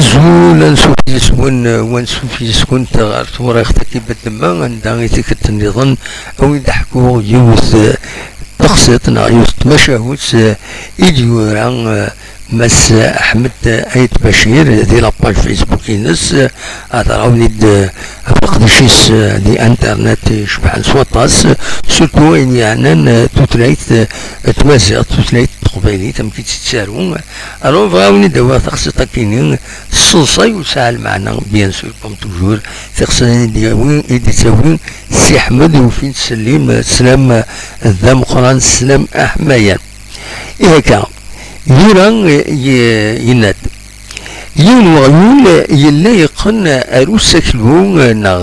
أزول أنسوفي سكون وانسوفي سكون تغار توريخ تكيبت لما عندها يتكت النظام أو يضحكوا يوث تقسط يوث تمشاهوت إديوران مس أحمد أيت بشير دي لاباج فيسبوك ينس أتراوني فقدشيس دي انترنت شبحان سواطاس سورتو يعني توتلايت تمازيغ توتلايت تقبيلي تمكي تتسارو الو فغاوني دوا تقسط كينين الصلصاي وسهل معنا بيان سور كوم توجور تقسطني دياوين إيدي تاوين سي أحمد وفين تسليم سلام الذم قران سلام أحميان إيكا يران يناد يون وغيول يلا يقن أروسك لون نغ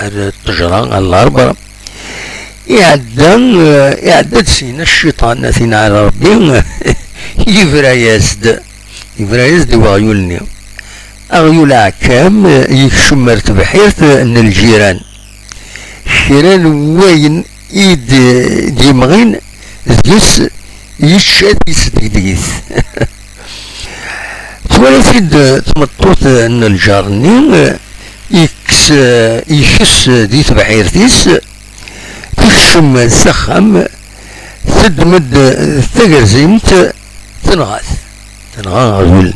التجران الأربعة إعداد سينا الشيطان ثينا على ربي يفرايزد وغيولني أغيول عكام يكشمر تبحيرت أن الجيران الجيران وين إيد ديمغين ذيس يشاد يسديديث توالفيد تمطوط ان الجارني يكس دي تبعيرتيس تكشم السخم تدمد ثقرزيمت تنغى غيولني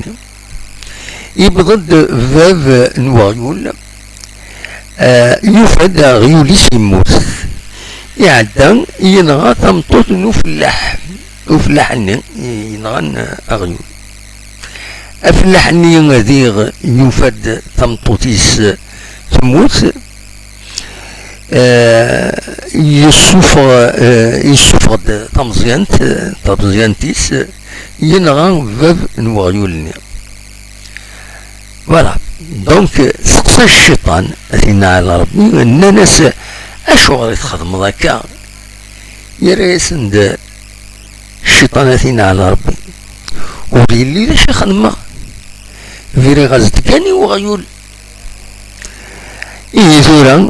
يبضد فاف نواغيول يفعد غيوليس يموت يعدان ينغى تمطوط نفلح وفلاحني ينغن أغيول أفلاحني ينغذيغ يوفد تمطوطيس تموت يسوفغ تمزيانتيس ينغن فاف نوغيولني فوالا دونك سقسى الشيطان أثينا على ربي أن ناس أشغل يتخدم ذاكا يريسند الشيطان أثينا على ربي وبيلي لاش يخدم فيري غازت كاني وغيول ثورا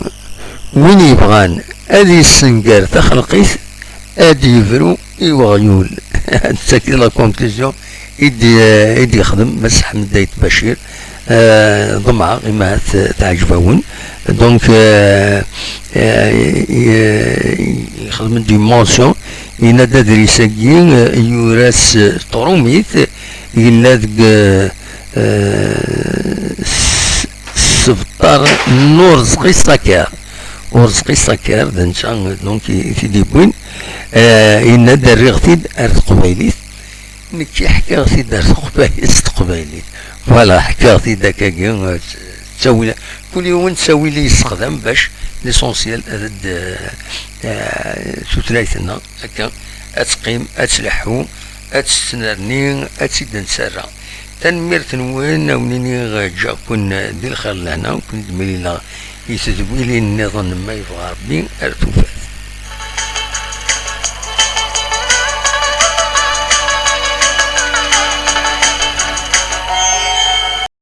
وين يبغان ادي السنقار تخلقيت ادي يفرو وغيول تسكت لا كونكلوزيون يدي يخدم بس حمد دايت بشير ضمعة إما تعجبون دونك يخدم ديمونسيون ينادى دريساكين يوراس طروميت ينادى سبطار نور زقي ساكار ورزقي ساكار دنشان دونك تيديبوين ينادى الرغتيد أرض قبيليت نكي حكاغتي دارت قبيليت فوالا حكاغتي داكا تسوي كل يوم تسوي لي يستخدم باش ليسونسيال هاد توتلايتنا هكا اتقيم اتلحو اتستنرني اتسد نسرى تنميرت وين ونيني جا كون دي الخير لهنا وكن دميلي يسدوي لي النظام ما يبغى ربي ارتوفا